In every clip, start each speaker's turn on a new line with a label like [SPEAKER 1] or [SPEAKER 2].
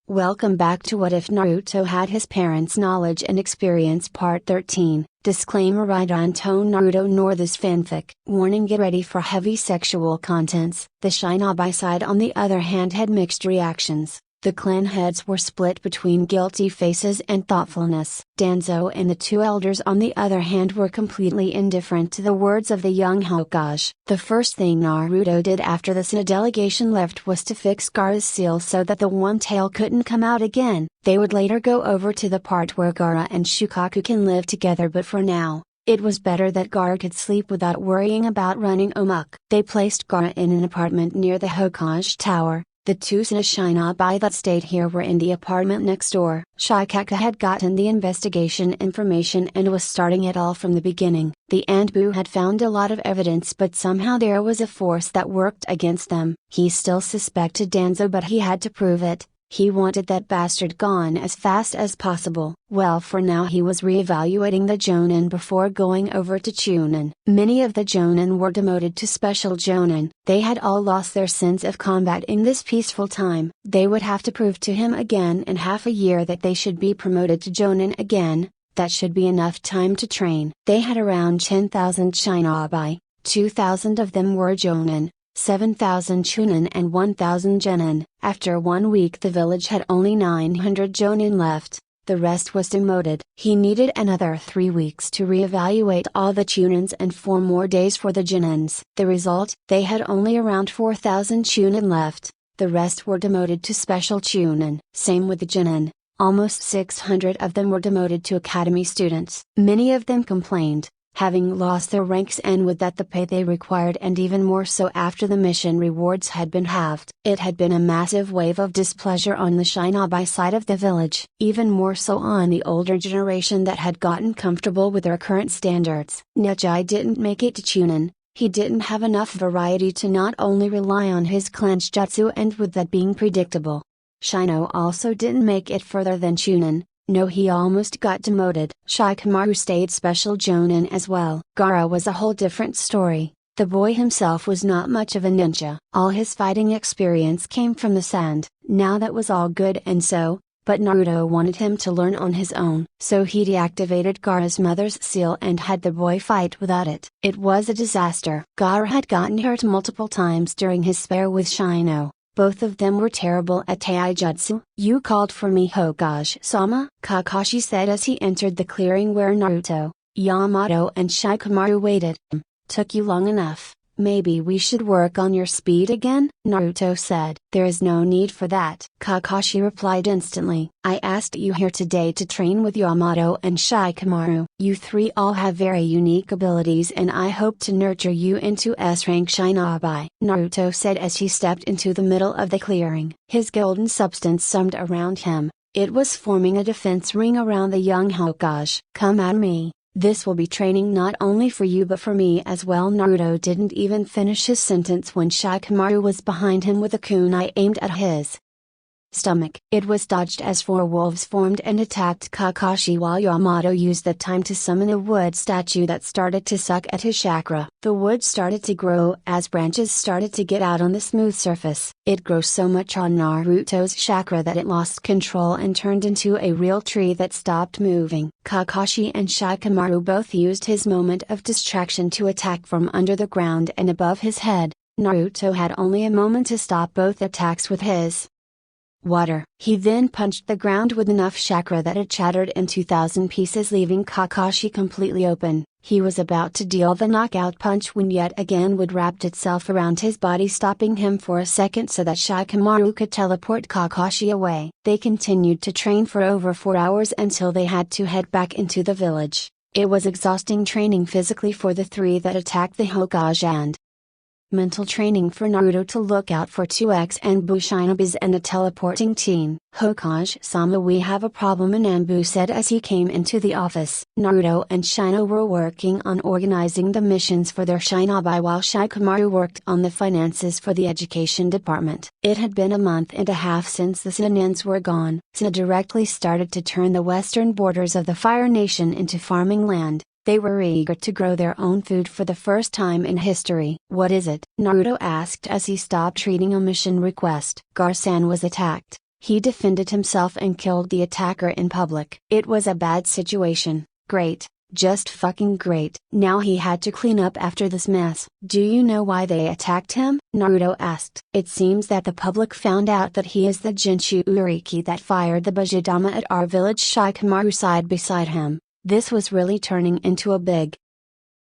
[SPEAKER 1] Welcome back to What If Naruto Had His Parents' Knowledge and Experience Part 13. Disclaimer: I don't tone Naruto nor this fanfic. Warning: get ready for heavy sexual contents. The Shinobi side on the other hand had mixed reactions. The clan heads were split between guilty faces and thoughtfulness. Danzo and the two elders on the other hand were completely indifferent to the words of the young Hokage. The first thing Naruto did after the Sina delegation left was to fix Gaara's seal so that the one tail couldn't come out again. They would later go over to the part where Gaara and Shukaku can live together, but for now, it was better that Gaara could sleep without worrying about running amok. They placed Gaara in an apartment near the Hokage Tower. The two Shinobi that stayed here were in the apartment next door. Shikaku had gotten the investigation information and was starting it all from the beginning. The Anbu had found a lot of evidence, but somehow there was a force that worked against them. He still suspected Danzo, but he had to prove it. He wanted that bastard gone as fast as possible. Well, for now he was re-evaluating the Jonin before going over to Chunin. Many of the Jonin were demoted to special Jonin. They had all lost their sense of combat in this peaceful time. They would have to prove to him again in half a year that they should be promoted to Jonin again. That should be enough time to train. They had around 10,000 Shinobi. 2,000 of them were Jonin, 7,000 Chunin and 1,000 Genin. After 1 week the village had only 900 Jonin left, the rest was demoted. He needed another 3 weeks to reevaluate all the Chunins and 4 more days for the Genins. The result, they had only around 4,000 Chunin left, the rest were demoted to special Chunin. Same with the Genin, almost 600 of them were demoted to academy students. Many of them complained, having lost their ranks and with that the pay they required, and even more so after the mission rewards had been halved. It had been a massive wave of displeasure on the Shinobi side of the village, even more so on the older generation that had gotten comfortable with their current standards. Neji didn't make it to Chunin. He didn't have enough variety to not only rely on his clench jutsu, and with that being predictable, Shino also didn't make it further than Chunin. No, he almost got demoted. Shikamaru stayed special Jonin as well. Gaara was a whole different story. The boy himself was not much of a ninja. All his fighting experience came from the sand. Now that was all good and so, but Naruto wanted him to learn on his own. So he deactivated Gaara's mother's seal and had the boy fight without it. It was a disaster. Gaara had gotten hurt multiple times during his spar with Shino. Both of them were terrible at taijutsu. "You called for me, Hokage-sama," Kakashi said as he entered the clearing where Naruto, Yamato and Shikamaru waited. "Took you long enough. Maybe we should work on your speed again?" Naruto said. "There is no need for that," Kakashi replied instantly. "I asked you here today to train with Yamato and Shikamaru. You three all have very unique abilities and I hope to nurture you into S-rank Shinobi," Naruto said as he stepped into the middle of the clearing. His golden substance summed around him. It was forming a defense ring around the young Hokage. "Come at me. This will be training not only for you but for me as well." Naruto didn't even finish his sentence when Shikamaru was behind him with a kunai aimed at his stomach. It was dodged as 4 wolves formed and attacked Kakashi, while Yamato used the time to summon a wood statue that started to suck at his chakra. The wood started to grow as branches started to get out on the smooth surface. It grew so much on Naruto's chakra that it lost control and turned into a real tree that stopped moving. Kakashi and Shikamaru both used his moment of distraction to attack from under the ground and above his head. Naruto had only a moment to stop both attacks with his water. He then punched the ground with enough chakra that it shattered in 2,000 pieces, leaving Kakashi completely open. He was about to deal the knockout punch when yet again wood wrapped itself around his body, stopping him for a second so that Shikamaru could teleport Kakashi away. They continued to train for over 4 hours until they had to head back into the village. It was exhausting training physically for the 3 that attacked the Hokage and mental training for Naruto to look out for 2x Anbu Shinobis and a teleporting teen. "Hokage-sama, we have a problem," an Anbu said as he came into the office. Naruto and Shino were working on organizing the missions for their Shinobi while Shikamaru worked on the finances for the education department. It had been a month and a half since the Saiyans were gone. Sina directly started to turn the western borders of the Fire Nation into farming land. They were eager to grow their own food for the first time in history. "What is it?" Naruto asked as he stopped reading a mission request. "Garsan was attacked. He defended himself and killed the attacker in public. It was a bad situation. Great. Just fucking great. Now he had to clean up after this mess. Do you know why they attacked him? Naruto asked. It seems that the public found out that he is the Jinshu Uriki that fired the Bajidama at our village. Shikamaru sighed beside him. This was really turning into a big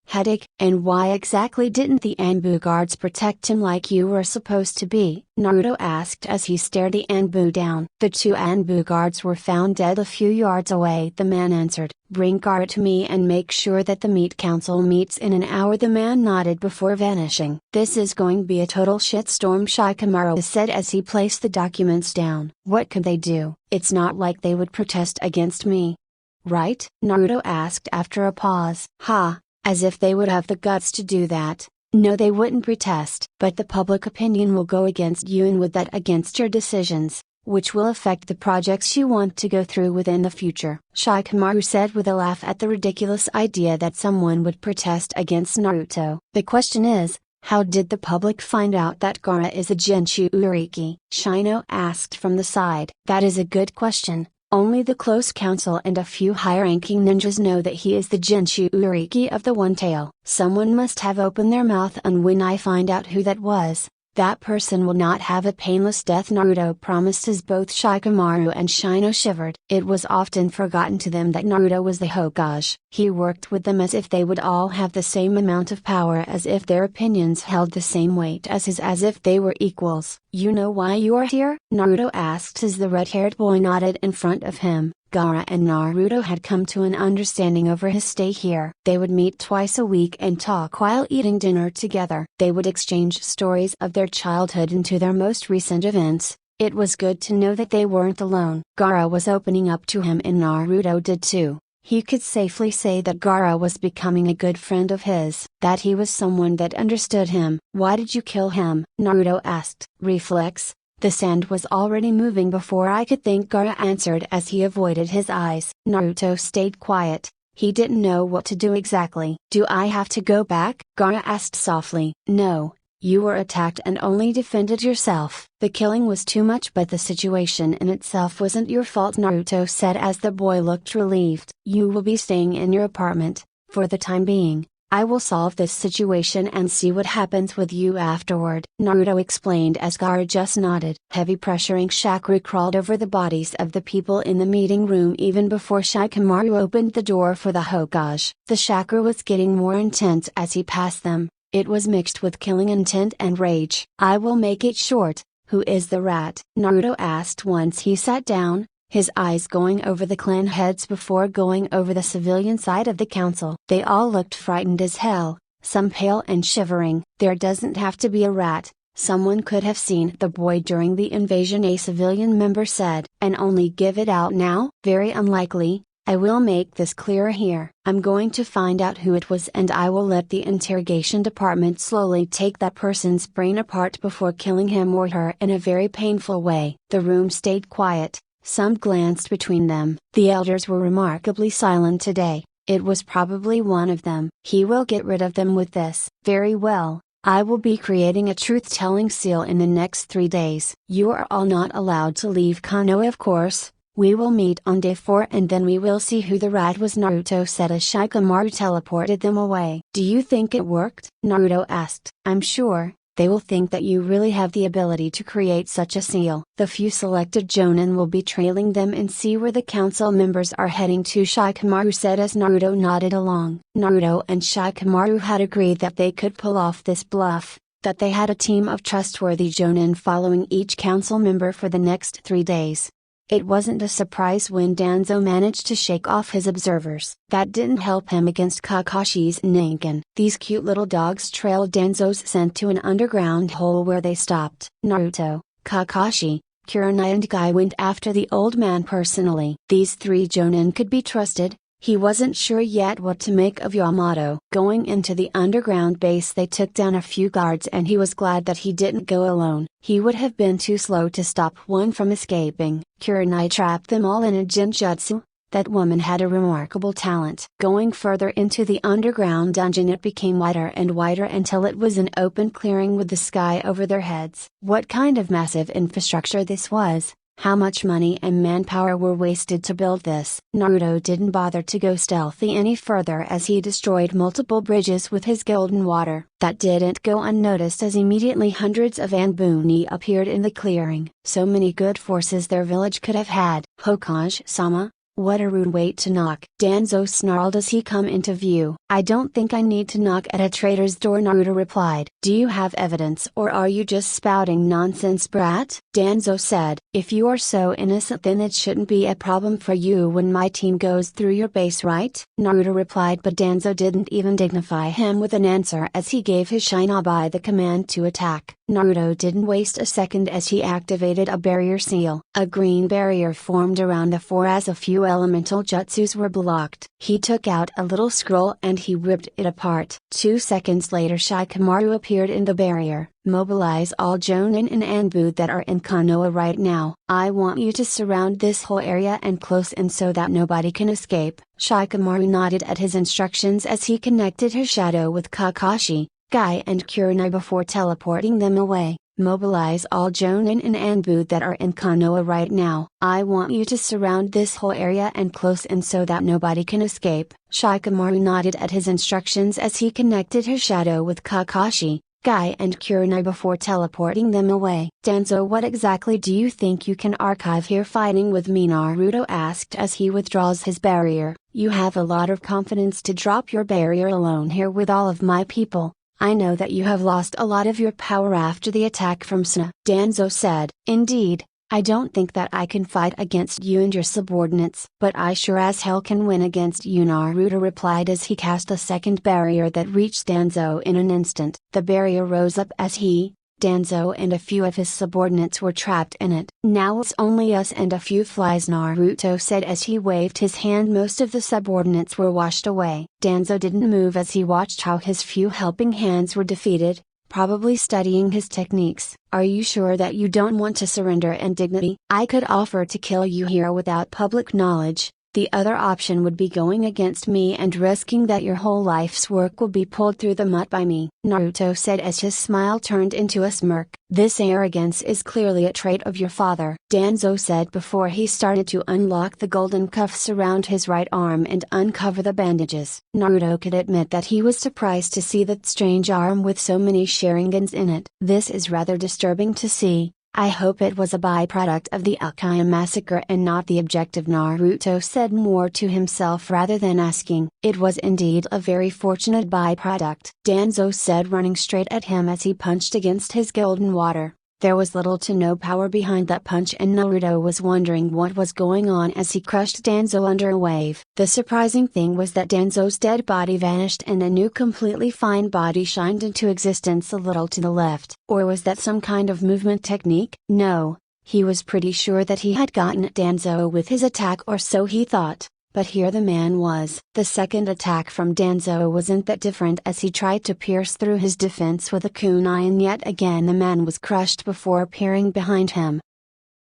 [SPEAKER 1] headache. And why exactly didn't the Anbu guards protect him like you were supposed to be? Naruto asked as he stared the Anbu down. The two Anbu guards were found dead a few yards away. The man answered. Bring Gaara to me and make sure that the meat council meets in an hour. The man nodded before vanishing. This is going to be a total shitstorm, Shikamaru said as he placed the documents down. What could they do? It's not like they would protest against me. Right? Naruto asked after a pause. Ha! As if they would have the guts to do that. No, they wouldn't protest. But the public opinion will go against you, and with that against your decisions, which will affect the projects you want to go through within the future. Shikamaru said with a laugh at the ridiculous idea that someone would protest against Naruto. The question is, how did the public find out that Gaara is a Jinshu Uriki? Shino asked from the side. That is a good question. Only the close council and a few high-ranking ninjas know that he is the Jinshu Uriki of the One Tail. Someone must have opened their mouth, and when I find out who that was, that person will not have a painless death, Naruto promised as both Shikamaru and Shino shivered. It was often forgotten to them that Naruto was the Hokage. He worked with them as if they would all have the same amount of power, as if their opinions held the same weight as his, as if they were equals. You know why you are here? Naruto asked as the red-haired boy nodded in front of him. Gaara and Naruto had come to an understanding over his stay here. They would meet twice a week and talk while eating dinner together. They would exchange stories of their childhood and to their most recent events. It was good to know that they weren't alone. Gaara was opening up to him, and Naruto did too. He could safely say that Gaara was becoming a good friend of his, that he was someone that understood him. Why did you kill him? Naruto asked. Reflex. The sand was already moving before I could think, Gaara answered as he avoided his eyes. Naruto stayed quiet. He didn't know what to do exactly. Do I have to go back? Gaara asked softly. No, you were attacked and only defended yourself. The killing was too much, but the situation in itself wasn't your fault, Naruto said as the boy looked relieved. You will be staying in your apartment, for the time being. I will solve this situation and see what happens with you afterward, Naruto explained as Gaara just nodded. Heavy pressuring chakra crawled over the bodies of the people in the meeting room even before Shikamaru opened the door for the Hokage. The chakra was getting more intense as he passed them. It was mixed with killing intent and rage. I will make it short. Who is the rat? Naruto asked once he sat down, his eyes going over the clan heads before going over the civilian side of the council. They all looked frightened as hell, some pale and shivering. There doesn't have to be a rat. Someone could have seen the boy during the invasion, a civilian member said. And only give it out now? Very unlikely. I will make this clearer here. I'm going to find out who it was, and I will let the interrogation department slowly take that person's brain apart before killing him or her in a very painful way. The room stayed quiet. Some glanced between them. The elders were remarkably silent today. It was probably one of them. He will get rid of them with this. Very well. I will be creating a truth-telling seal in the next 3 days. You are all not allowed to leave Konoha, of course. We will meet on day 4 and then we will see who the rat was, Naruto said as Shikamaru teleported them away. Do you think it worked? Naruto asked. I'm sure. They will think that you really have the ability to create such a seal. The few selected Jonin will be trailing them and see where the council members are heading to, Shikamaru said as Naruto nodded along. Naruto and Shikamaru had agreed that they could pull off this bluff, that they had a team of trustworthy Jonin following each council member for the next 3 days. It wasn't a surprise when Danzo managed to shake off his observers. That didn't help him against Kakashi's Ninken. These cute little dogs trailed Danzo's scent to an underground hole where they stopped. Naruto, Kakashi, Kurenai and Guy went after the old man personally. These 3 Jonin could be trusted. He wasn't sure yet what to make of Yamato. Going into the underground base, they took down a few guards and he was glad that he didn't go alone. He would have been too slow to stop one from escaping. Kurenai trapped them all in a genjutsu. That woman had a remarkable talent. Going further into the underground dungeon, it became wider and wider until it was an open clearing with the sky over their heads. What kind of massive infrastructure this was, How much money and manpower were wasted to build this? Naruto didn't bother to go stealthy any further as he destroyed multiple bridges with his golden water. That didn't go unnoticed as immediately hundreds of Anbuni appeared in the clearing. So many good forces their village could have had. Hokage-sama, what a rude way to knock. Danzo snarled as he come into view. I don't think I need to knock at a traitor's door, Naruto replied. Do you have evidence or are you just spouting nonsense, brat? Danzo said, if you are so innocent then it shouldn't be a problem for you when my team goes through your base, right? Naruto replied, but Danzo didn't even dignify him with an answer as he gave his Shinobi the command to attack. Naruto didn't waste a second as he activated a barrier seal. A green barrier formed around the four as a few elemental jutsus were blocked. He took out a little scroll and he ripped it apart. 2 seconds later Shikamaru appeared in the barrier. Mobilize all Jonin and Anbu that are in Konoha right now. I want you to surround this whole area and close in so that nobody can escape. Shikamaru nodded at his instructions as he connected his shadow with Kakashi, Guy and Kurenai before teleporting them away. Mobilize all Jonin and Anbu that are in Konoha right now. I want you to surround this whole area and close in so that nobody can escape. Shikamaru nodded at his instructions as he connected his shadow with Kakashi, Guy and Kurenai before teleporting them away. Danzo, what exactly do you think you can archive here fighting with me? Naruto asked as he withdraws his barrier. You have a lot of confidence to drop your barrier alone here with all of my people. I know that you have lost a lot of your power after the attack from Suna. Danzo said, indeed, I don't think that I can fight against you and your subordinates. But I sure as hell can win against you, Naruto replied as he cast a second barrier that reached Danzo in an instant. The barrier rose up as he, Danzo and a few of his subordinates were trapped in it. Now it's only us and a few flies, Naruto said as he waved his hand. Most of the subordinates were washed away. Danzo didn't move as he watched how his few helping hands were defeated, probably studying his techniques. Are you sure that you don't want to surrender in dignity? I could offer to kill you here without public knowledge. The other option would be going against me and risking that your whole life's work will be pulled through the mud by me, Naruto said as his smile turned into a smirk. This arrogance is clearly a trait of your father, Danzo said before he started to unlock the golden cuffs around his right arm and uncover the bandages. Naruto could admit that he was surprised to see that strange arm with so many Sharingans in it. This is rather disturbing to see. I hope it was a byproduct of the Uchiha massacre and not the objective, Naruto said more to himself rather than asking. It was indeed a very fortunate byproduct, Danzo said running straight at him as he punched against his golden water. There was little to no power behind that punch and Naruto was wondering what was going on as he crushed Danzo under a wave. The surprising thing was that Danzo's dead body vanished and a new completely fine body shined into existence a little to the left. Or was that some kind of movement technique? No, he was pretty sure that he had gotten at Danzo with his attack, or so he thought. But here the man was. The second attack from Danzo wasn't that different as he tried to pierce through his defense with a kunai, and yet again the man was crushed before appearing behind him,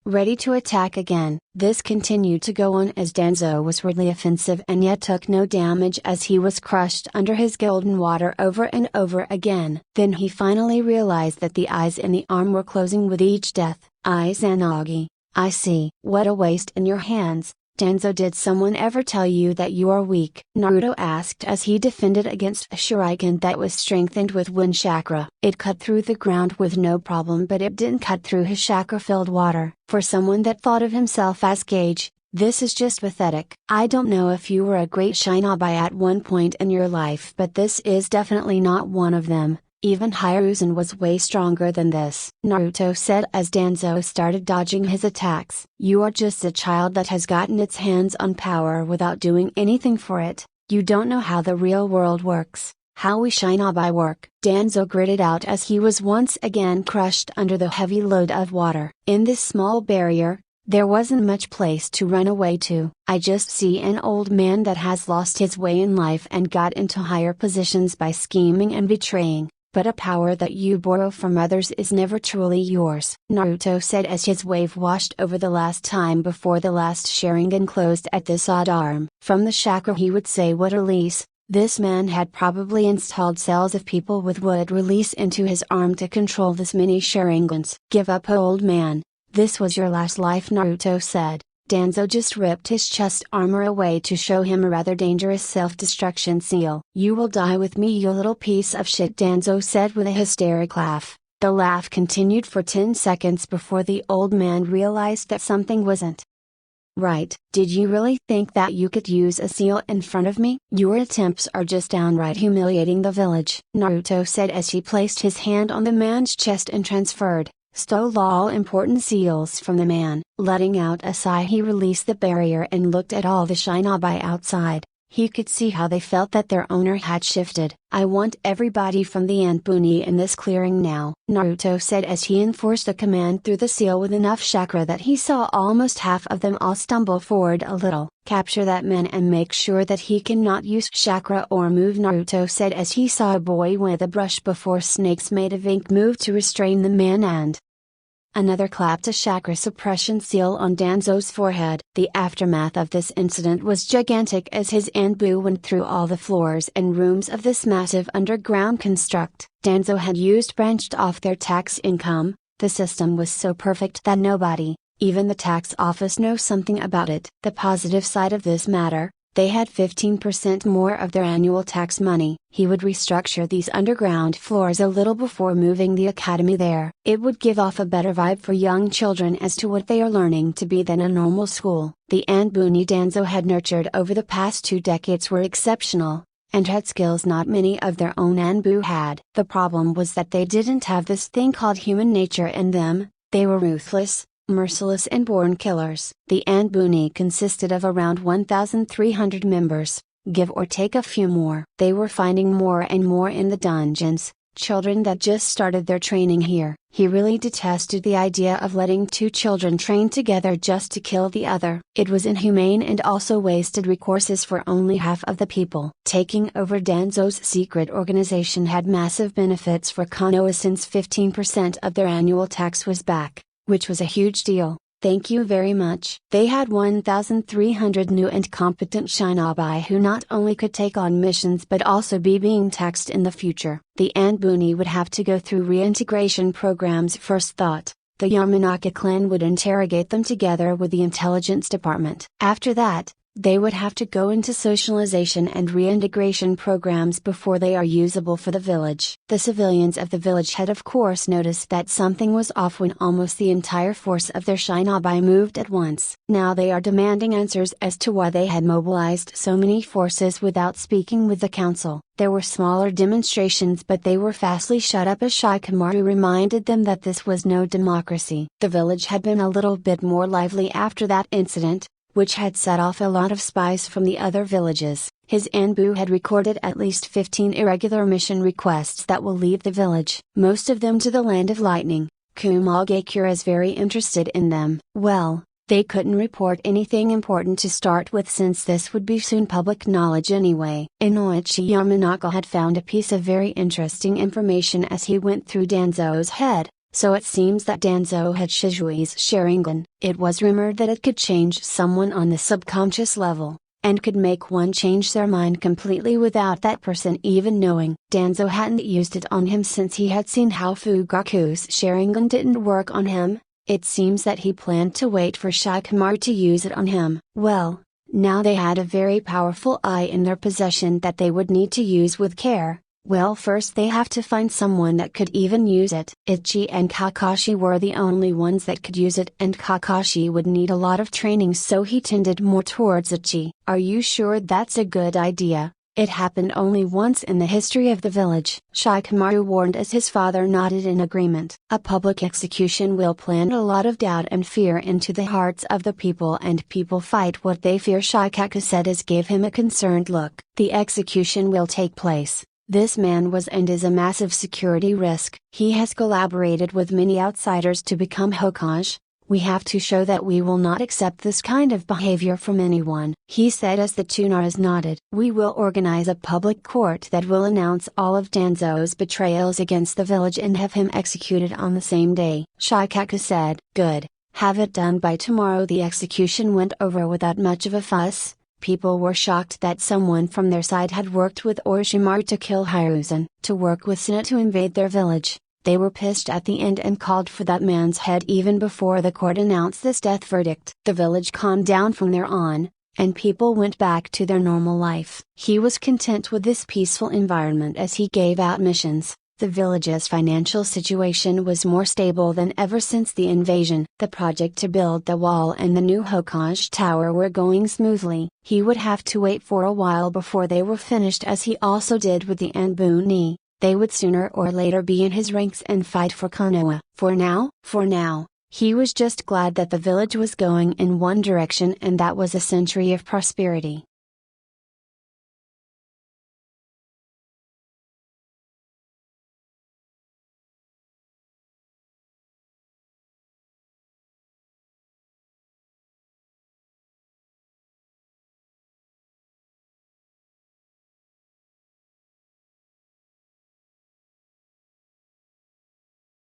[SPEAKER 1] ready to attack again. This continued to go on as Danzo was really offensive and yet took no damage as he was crushed under his golden water over and over again. Then he finally realized that the eyes in the arm were closing with each death. Izanagi, I see. What a waste in your hands. Danzo, did someone ever tell you that you are weak? Naruto asked as he defended against a shuriken that was strengthened with wind chakra. It cut through the ground with no problem, but it didn't cut through his chakra-filled water. For someone that thought of himself as Kage, this is just pathetic. I don't know if you were a great shinobi at one point in your life, but this is definitely not one of them. Even Hiruzen was way stronger than this, Naruto said as Danzo started dodging his attacks. You are just a child that has gotten its hands on power without doing anything for it. You don't know how the real world works, how we shinobi work. Danzo gritted out as he was once again crushed under the heavy load of water. In this small barrier, there wasn't much place to run away to. I just see an old man that has lost his way in life and got into higher positions by scheming and betraying. But a power that you borrow from others is never truly yours, Naruto said as his wave washed over the last time before the last Sharingan closed at this odd arm. From the chakra he would say would release, this man had probably installed cells of people with would release into his arm to control this many Sharingans. Give up, old man. This was your last life, Naruto said. Danzo just ripped his chest armor away to show him a rather dangerous self-destruction seal. You will die with me, you little piece of shit, Danzo said with a hysteric laugh. The laugh continued for 10 seconds before the old man realized that something wasn't right. Did you really think that you could use a seal in front of me? Your attempts are just downright humiliating the village, Naruto said as he placed his hand on the man's chest and stole all important seals from the man. Letting out a sigh, he released the barrier and looked at all the shinobi outside. He could see how they felt that their owner had shifted. I want everybody from the Anbuni in this clearing now, Naruto said as he enforced a command through the seal with enough chakra that he saw almost half of them all stumble forward a little. Capture that man and make sure that he cannot use chakra or move, Naruto said as he saw a boy with a brush before snakes made a ink move to restrain the man and another clapped a chakra suppression seal on Danzo's forehead. The aftermath of this incident was gigantic as his Anbu went through all the floors and rooms of this massive underground construct. Danzo had used branched off their tax income. The system was so perfect that nobody, even the tax office, knows something about it. The positive side of this matter: they had 15% more of their annual tax money. He would restructure these underground floors a little before moving the academy there. It would give off a better vibe for young children as to what they are learning to be than a normal school. The Anbuni Danzo had nurtured over the past 2 decades were exceptional, and had skills not many of their own Anbu had. The problem was that they didn't have this thing called human nature in them. They were ruthless, merciless and born killers. The Anbuni consisted of around 1,300 members, give or take a few more. They were finding more and more in the dungeons, children that just started their training here. He really detested the idea of letting 2 children train together just to kill the other. It was inhumane and also wasted resources for only half of the people. Taking over Danzo's secret organization had massive benefits for Konoha since 15% of their annual tax was back, which was a huge deal. Thank you very much. They had 1,300 new and competent shinobi who not only could take on missions but also be being taxed in the future. The Anbuni would have to go through reintegration programs first thought. The Yamanaka clan would interrogate them together with the intelligence department. After that, they would have to go into socialization and reintegration programs before they are usable for the village. The civilians of the village had of course noticed that something was off when almost the entire force of their shinobi moved at once. Now they are demanding answers as to why they had mobilized so many forces without speaking with the council. There were smaller demonstrations but they were fastly shut up as Shikamaru reminded them that this was no democracy. The village had been a little bit more lively after that incident, which had set off a lot of spies from the other villages. His Anbu had recorded at least 15 irregular mission requests that will leave the village, most of them to the Land of Lightning. Kumagakure is very interested in them. Well, they couldn't report anything important to start with since this would be soon public knowledge anyway. Inoichi Yamanaka had found a piece of very interesting information as he went through Danzo's head. So it seems that Danzo had Shizui's Sharingan. It was rumored that it could change someone on the subconscious level, and could make one change their mind completely without that person even knowing. Danzo hadn't used it on him since he had seen how Fugaku's Sharingan didn't work on him. It seems that he planned to wait for Shikamaru to use it on him. Well, now they had a very powerful eye in their possession that they would need to use with care. Well, first they have to find someone that could even use it. Ichi and Kakashi were the only ones that could use it, and Kakashi would need a lot of training, so he tended more towards Ichi. Are you sure that's a good idea? It happened only once in the history of the village. Shikamaru warned as his father nodded in agreement. A public execution will plant a lot of doubt and fear into the hearts of the people, and people fight what they fear, Shikaku said as gave him a concerned look. The execution will take place. This man was and is a massive security risk. He has collaborated with many outsiders to become Hokage. We have to show that we will not accept this kind of behavior from anyone, he said as the two Naras nodded. We will organize a public court that will announce all of Danzo's betrayals against the village and have him executed on the same day, Shikaku said. Good. Have it done by tomorrow. The execution went over without much of a fuss. People were shocked that someone from their side had worked with Orochimaru to kill Hiruzen, to work with Suna to invade their village. They were pissed at the end and called for that man's head even before the court announced this death verdict. The village calmed down from there on, and people went back to their normal life. He was content with this peaceful environment as he gave out missions. The village's financial situation was more stable than ever since the invasion. The project to build the wall and the new Hokage Tower were going smoothly. He would have to wait for a while before they were finished, as he also did with the Anbuni. They would sooner or later be in his ranks and fight for Konoha. For now, he was just glad that the village was going in one direction, and that was a century of prosperity.